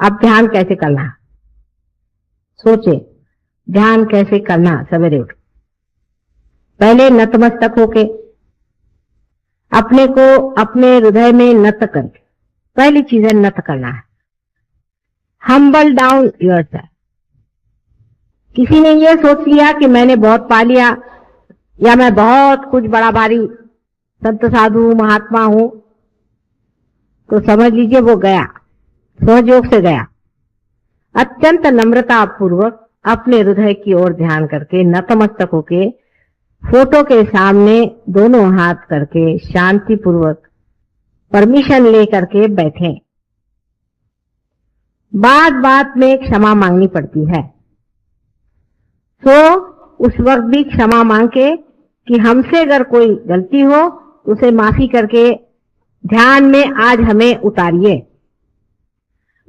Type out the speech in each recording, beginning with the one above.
अब ध्यान कैसे करना, सोचे ध्यान कैसे करना। सवेरे उठ पहले नतमस्तक होके अपने को अपने हृदय में नत करके, पहली चीज है नत करना है। Humble down yourself. किसी ने ये सोच लिया कि मैंने बहुत पा लिया या मैं बहुत कुछ बड़ा भारी संत साधु महात्मा हूं, तो समझ लीजिए वो गया, सहयोग से गया। अत्यंत नम्रता पूर्वक अपने हृदय की ओर ध्यान करके नतमस्तक होके फोटो के सामने दोनों हाथ करके शांति पूर्वक परमिशन लेकर के बैठे। बात बात में क्षमा मांगनी पड़ती है, तो उस वक्त भी क्षमा मांग के कि हमसे अगर कोई गलती हो उसे माफी करके ध्यान में आज हमें उतारिए।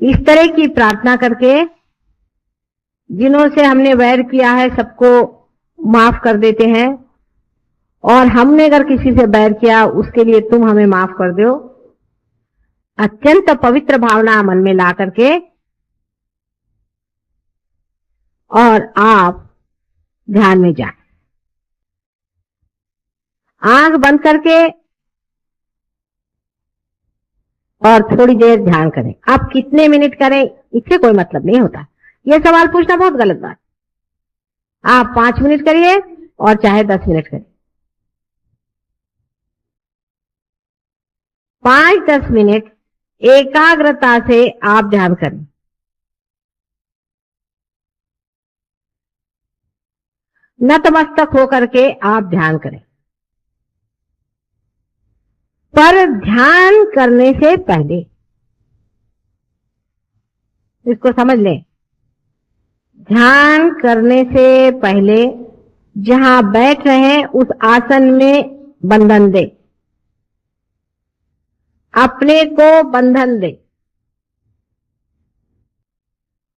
इस तरह की प्रार्थना करके जिन्हों से हमने वैर किया है सबको माफ कर देते हैं, और हमने अगर किसी से वैर किया उसके लिए तुम हमें माफ कर दो। अत्यंत पवित्र भावना मन में ला करके और आप ध्यान में जाएं। आंख बंद करके और थोड़ी देर ध्यान करें। आप कितने मिनट करें इससे कोई मतलब नहीं होता, यह सवाल पूछना बहुत गलत बात। आप 5 मिनट करिए और चाहे 10 मिनट करिए, 5-10 मिनट एकाग्रता से आप ध्यान करें। नतमस्तक होकर के आप ध्यान करें। पर ध्यान करने से पहले इसको समझ लें, ध्यान करने से पहले जहां बैठ रहे हैं उस आसन में बंधन दे, अपने को बंधन दे,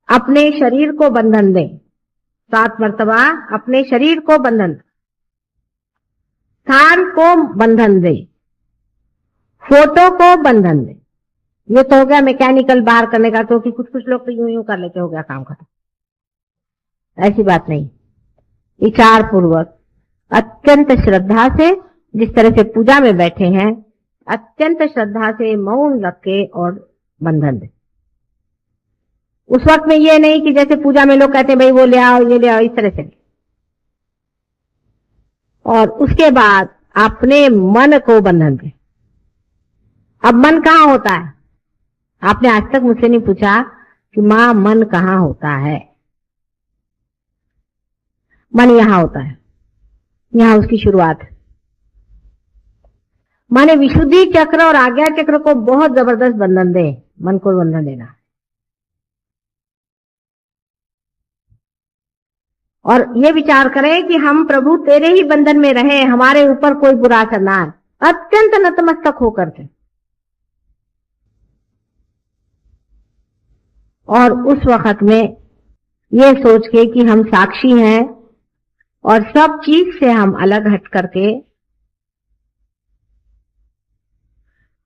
अपने शरीर को बंधन दे। 7 मर्तबा अपने शरीर को बंधन, स्थान को बंधन दे, फोटो को बंधन दे। ये तो हो गया मैकेनिकल बाहर करने का, क्योंकि कुछ लोग तो यूं कर लेते, हो गया काम खत्म। ऐसी बात नहीं, विचार पूर्वक अत्यंत श्रद्धा से, जिस तरह से पूजा में बैठे हैं, अत्यंत श्रद्धा से मौन रख के और बंधन दे। उस वक्त में ये नहीं कि जैसे पूजा में लोग कहते हैं भाई वो ले आओ ये ले आओ, इस तरह से। और उसके बाद अपने मन को बंधन दे। अब मन कहाँ होता है? आपने आज तक मुझसे नहीं पूछा कि मां मन कहाँ होता है। मन यहां होता है, यहां उसकी शुरुआत है। माने विशुद्धि चक्र और आज्ञा चक्र को बहुत जबरदस्त बंधन दे, मन को बंधन देना। और ये विचार करें कि हम प्रभु तेरे ही बंधन में रहे, हमारे ऊपर कोई बुरा असर ना आए, अत्यंत नतमस्तक होकर के। और उस वक्त में ये सोच के कि हम साक्षी हैं और सब चीज से हम अलग हट करके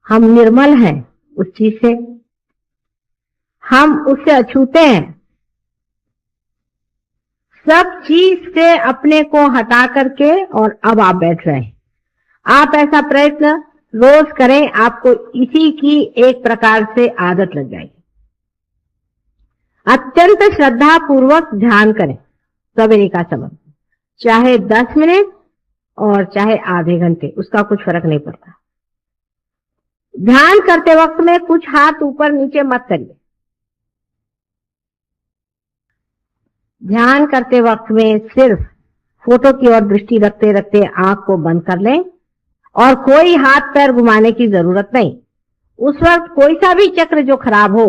हम निर्मल हैं, उस चीज से हम उससे अछूते हैं। सब चीज से अपने को हटा करके और अब आप बैठ रहे हैं। आप ऐसा प्रयत्न रोज करें, आपको इसी की एक प्रकार से आदत लग जाएगी। अत्यंत श्रद्धा पूर्वक ध्यान करें सवेरे का समय, चाहे 10 मिनट और चाहे आधे घंटे, उसका कुछ फर्क नहीं पड़ता। ध्यान करते वक्त में कुछ हाथ ऊपर नीचे मत करिए। ध्यान करते वक्त में सिर्फ फोटो की ओर दृष्टि रखते रखते आंख को बंद कर लें और कोई हाथ पैर घुमाने की जरूरत नहीं। उस वक्त कोई सा भी चक्र जो खराब हो,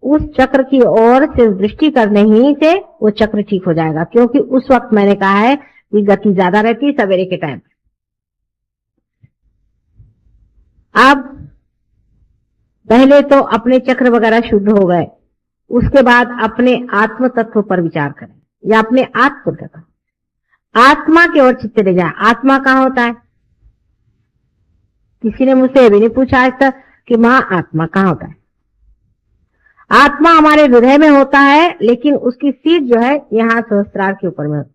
उस चक्र की ओर सिर्फ दृष्टि करने ही से वो चक्र ठीक हो जाएगा। क्योंकि उस वक्त मैंने कहा है कि गति ज्यादा रहती है सवेरे के टाइम। अब पहले तो अपने चक्र वगैरह शुद्ध हो गए, उसके बाद अपने आत्म तत्व पर विचार करें या अपने आत्म तत्व, आत्मा की ओर चित्त ले जाए। आत्मा कहाँ होता है? किसी ने मुझसे भी नहीं पूछा आज तक कि मां आत्मा कहाँ होता है। आत्मा हमारे हृदय में होता है, लेकिन उसकी सीट जो है यहाँ सहस्त्रार के ऊपर में होती है।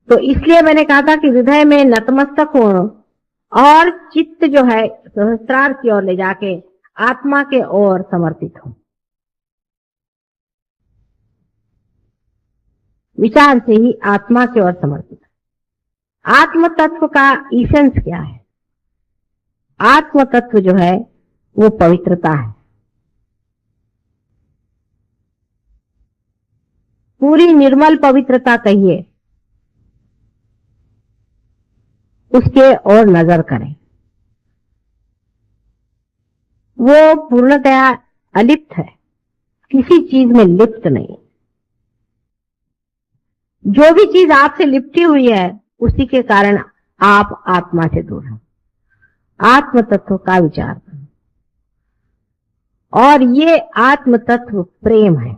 तो इसलिए मैंने कहा था कि हृदय में नतमस्तक हो और चित्त जो है सहस्त्रार की ओर ले जाके आत्मा के ओर समर्पित हो। विचार से ही आत्मा की ओर समर्पित। आत्म तत्व का इसेंस क्या है? आत्म तत्व जो है वो पवित्रता है। पूरी निर्मल पवित्रता कहिए, उसके ओर नजर करें। वो पूर्णतया अलिप्त है, किसी चीज में लिप्त नहीं। जो भी चीज आपसे लिपटी हुई है उसी के कारण आप आत्मा से दूर हैं। आत्म तत्व का विचार करें, और ये आत्म तत्व प्रेम है।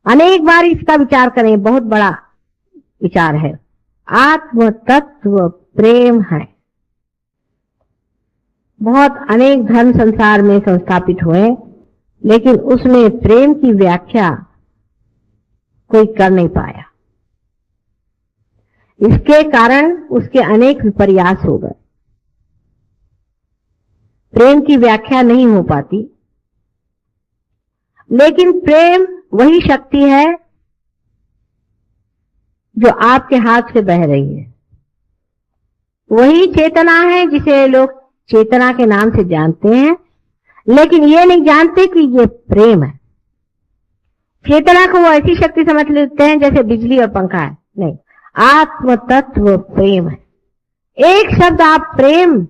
अनेक बार इसका विचार करें, बहुत बड़ा विचार है। आत्म तत्व प्रेम है। बहुत अनेक धर्म संसार में संस्थापित हुए, लेकिन उसमें प्रेम की व्याख्या कोई कर नहीं पाया। इसके कारण उसके अनेक विपर्यास हो गए। प्रेम की व्याख्या नहीं हो पाती, लेकिन प्रेम वही शक्ति है जो आपके हाथ से बह रही है। वही चेतना है जिसे लोग चेतना के नाम से जानते हैं, लेकिन ये नहीं जानते कि ये प्रेम है। चेतना को वो ऐसी शक्ति समझ लेते हैं जैसे बिजली और पंखा है। नहीं, आत्म तत्व प्रेम है। एक शब्द आप प्रेम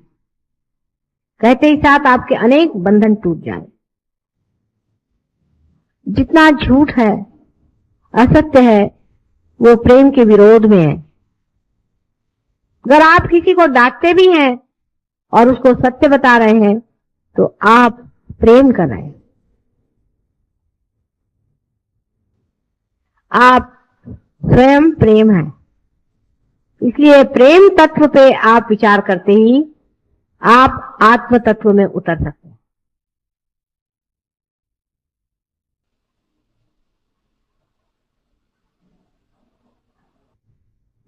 कहते ही साथ आपके अनेक बंधन टूट जाए। जितना झूठ है, असत्य है, वो प्रेम के विरोध में है। अगर आप किसी को डांटते भी हैं और उसको सत्य बता रहे हैं तो आप प्रेम कर रहे हैं। आप स्वयं प्रेम है। इसलिए प्रेम तत्व पे आप विचार करते ही आप आत्म तत्व में उतर सकते हैं।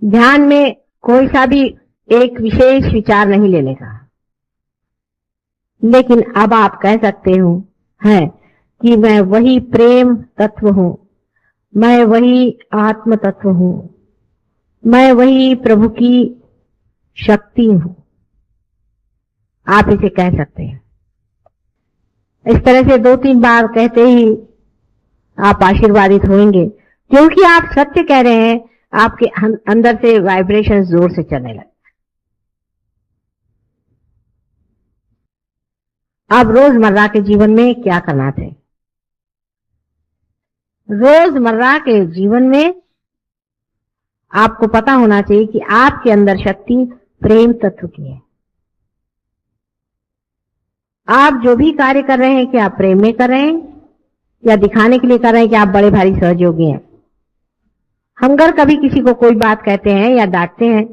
ध्यान में कोई सा भी एक विशेष विचार नहीं लेने का, लेकिन अब आप कह सकते हो हैं कि मैं वही प्रेम तत्व हूं, मैं वही आत्म तत्व हूं, मैं वही प्रभु की शक्ति हूं। आप इसे कह सकते हैं। इस तरह से 2-3 बार कहते ही आप आशीर्वादित होंगे, क्योंकि आप सत्य कह रहे हैं। आपके अंदर से वाइब्रेशन जोर से चलने लगे। अब रोजमर्रा के जीवन में क्या करना चाहिए? रोजमर्रा के जीवन में आपको पता होना चाहिए कि आपके अंदर शक्ति प्रेम तत्व की है। आप जो भी कार्य कर रहे हैं, क्या आप प्रेम में कर रहे हैं या दिखाने के लिए कर रहे हैं कि आप बड़े भारी सहयोगी हैं? हम अगर कभी किसी को कोई बात कहते हैं या डांटते हैं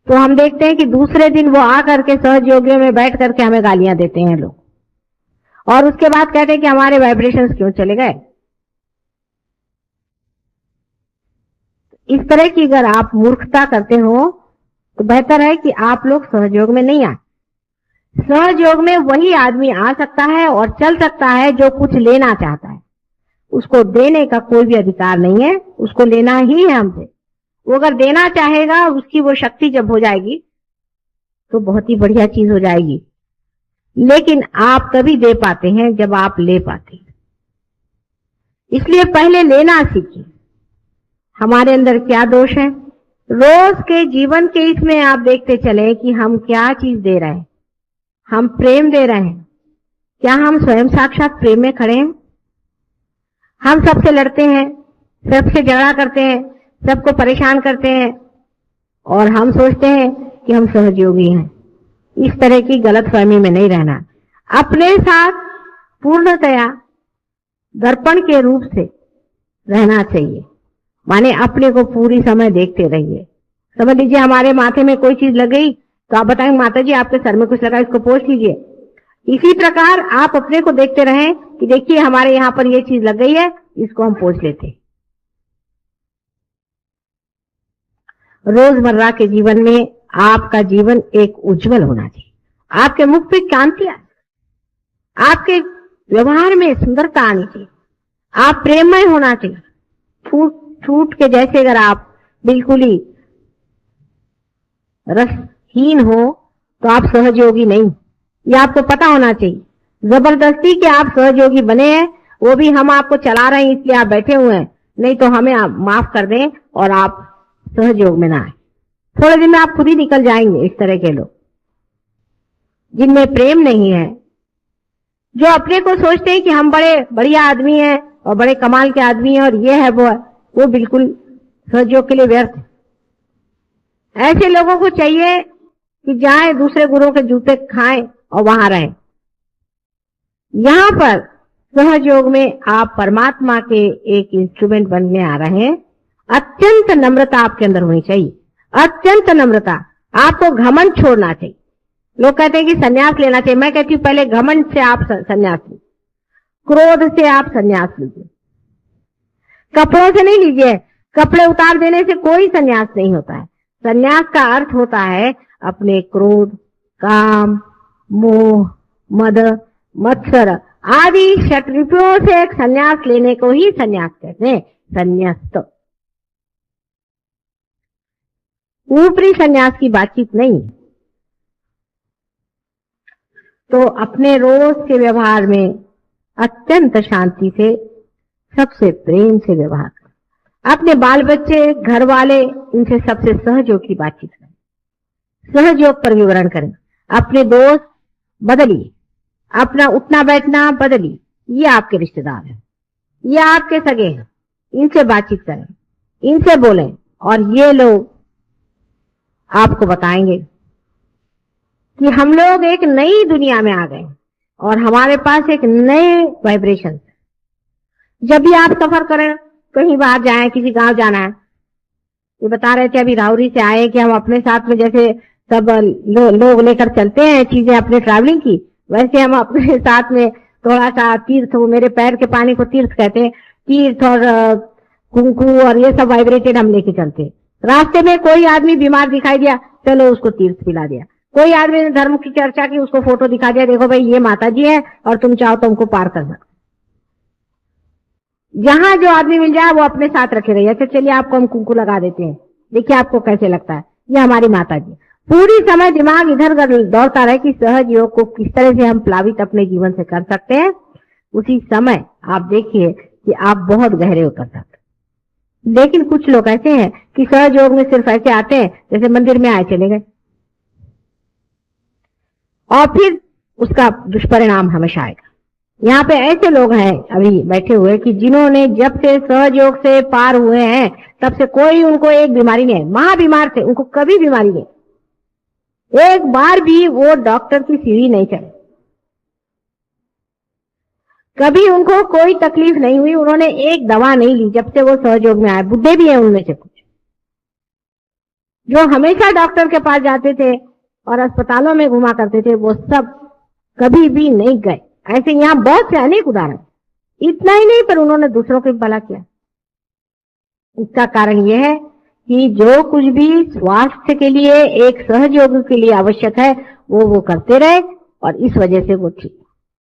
तो हम देखते हैं कि दूसरे दिन वो आकर के सहयोगियों में बैठ करके हमें गालियां देते हैं लोग, और उसके बाद कहते हैं कि हमारे वाइब्रेशंस क्यों चले गए। इस तरह की अगर आप मूर्खता करते हो तो बेहतर है कि आप लोग सहयोग में नहीं आए। सहयोग में वही आदमी आ सकता है और चल सकता है जो कुछ लेना चाहता है। उसको देने का कोई भी अधिकार नहीं है, उसको लेना ही है हमसे। वो अगर देना चाहेगा, उसकी वो शक्ति जब हो जाएगी तो बहुत ही बढ़िया चीज हो जाएगी। लेकिन आप तभी दे पाते हैं जब आप ले पाते हैं। इसलिए पहले लेना सीखिए। हमारे अंदर क्या दोष है? रोज के जीवन के इसमें आप देखते चले कि हम क्या चीज दे रहे हैं। हम प्रेम दे रहे हैं। क्या हम स्वयं साक्षात प्रेम में खड़े हैं? हम सबसे लड़ते हैं, सबसे झगड़ा करते हैं, सबको परेशान करते हैं और हम सोचते हैं कि हम सहयोगी हैं। इस तरह की गलतफहमी में नहीं रहना। अपने साथ पूर्णतया दर्पण के रूप से रहना चाहिए। माने अपने को पूरी समय देखते रहिए। समझ लीजिए हमारे माथे में कोई चीज लग गई तो आप बताएंगे माता जी आपके सर में कुछ लगा, इसको पोंछ लीजिए। इसी प्रकार आप अपने को देखते रहें कि देखिए हमारे यहाँ पर ये चीज लग गई है, इसको हम पोंछ लेते हैं। रोजमर्रा के जीवन में आपका जीवन एक उज्जवल होना चाहिए, आपके मुख पे कांति आए, आपके व्यवहार में सुंदरता आनी चाहिए, आप प्रेममय होना चाहिए। छूट के जैसे अगर आप बिल्कुल ही रसहीन हो तो आप सहयोगी नहीं, ये आपको पता होना चाहिए। जबरदस्ती के आप सहयोगी बने हैं, वो भी हम आपको चला रहे हैं इसलिए आप बैठे हुए हैं, नहीं तो हमें आप माफ कर दें और आप सहयोग में ना आए। थोड़े दिन में आप खुद ही निकल जाएंगे। इस तरह के लोग जिनमें प्रेम नहीं है, जो अपने को सोचते हैं कि हम बड़े बढ़िया आदमी हैं और बड़े कमाल के आदमी हैं और ये है वो है, वो बिल्कुल सहयोग के लिए व्यर्थ है। ऐसे लोगों को चाहिए कि जाए दूसरे गुरुओं के जूते खाएं और वहां रहें। यहां पर सहयोग में आप परमात्मा के एक इंस्ट्रूमेंट बनने आ रहे हैं। अत्यंत नम्रता आपके अंदर होनी चाहिए, अत्यंत नम्रता। आपको घमंड छोड़ना चाहिए। लोग कहते हैं कि संन्यास लेना चाहिए, मैं कहती हूँ पहले घमंड से आप संन्यास लीजिए, क्रोध से आप संन्यास लीजिए, कपड़ों से नहीं लीजिए। कपड़े उतार देने से कोई संन्यास नहीं होता है। संन्यास का अर्थ होता है अपने क्रोध, काम, मोह, मद, मत्सर आदि षट्रिपुओं से एक संन्यास लेने को ही संन्यास कहते हैं। संन्यास्त ऊपरी संन्यास की बातचीत नहीं। तो अपने रोज के व्यवहार में अत्यंत शांति से, सबसे प्रेम से व्यवहार करें। अपने बाल बच्चे, घर वाले, इनसे सबसे सहयोग की बातचीत करें, सहयोग पर विवरण करें। अपने दोस्त बदलिए, अपना उठना बैठना बदलिए। ये आपके रिश्तेदार हैं, ये आपके सगे हैं, इनसे बातचीत करें, इनसे बोलें और ये लोग आपको बताएंगे कि हम लोग एक नई दुनिया में आ गए और हमारे पास एक नए वाइब्रेशन। जब भी आप सफर करें, कहीं बाहर जाएं, किसी गांव जाना है, ये बता रहे थे अभी राउरी से आए कि हम अपने साथ में जैसे सब लोग लेकर चलते हैं चीजें अपने ट्रैवलिंग की, वैसे हम अपने साथ में थोड़ा सा तीर्थ, वो मेरे पैर के पानी को तीर्थ कहते हैं, तीर्थ और कुंकू और ये सब वाइब्रेटेड हम लेके चलते हैं। रास्ते में कोई आदमी बीमार दिखाई दिया, चलो उसको तीर्थ पिला दिया। कोई आदमी ने धर्म की चर्चा की, उसको फोटो दिखा दिया, देखो भाई ये माता जी है और तुम चाहो तो हमको पार कर सकते। जहां जो आदमी मिल जाए वो अपने साथ रखे रहिए। अच्छा चलिए आपको हम कुंकू लगा देते हैं, देखिए आपको कैसे लगता है, ये हमारी माता जी। पूरी समय दिमाग इधर उधर दौड़ता रहे कि सहज योग को किस तरह से हम प्लावित अपने जीवन से कर सकते हैं। उसी समय आप देखिए कि आप बहुत गहरे उतर सकते। लेकिन कुछ लोग ऐसे हैं कि सहज योग में सिर्फ ऐसे आते हैं जैसे मंदिर में आए चले गए, और फिर उसका दुष्परिणाम हमेशा आएगा। यहाँ पे ऐसे लोग हैं अभी बैठे हुए कि जिन्होंने जब से सहयोग से पार हुए हैं तब से कोई उनको एक बीमारी नहीं है। महाबीमार थे, उनको कभी बीमारी नहीं, एक बार भी वो डॉक्टर की सीढ़ी नहीं चढ़े, कभी उनको कोई तकलीफ नहीं हुई, उन्होंने एक दवा नहीं ली जब से वो सहयोग में आए। बुढ़े भी हैं उनमें से कुछ जो हमेशा डॉक्टर के पास जाते थे और अस्पतालों में घुमा करते थे, वो सब कभी भी नहीं गए। ऐसे यहाँ बहुत से अनेक उदाहरण। इतना ही नहीं पर उन्होंने दूसरों को भला किया। इसका कारण यह है कि जो कुछ भी स्वास्थ्य के लिए, एक सहयोग के लिए आवश्यक है वो करते रहे और इस वजह से वो ठीक।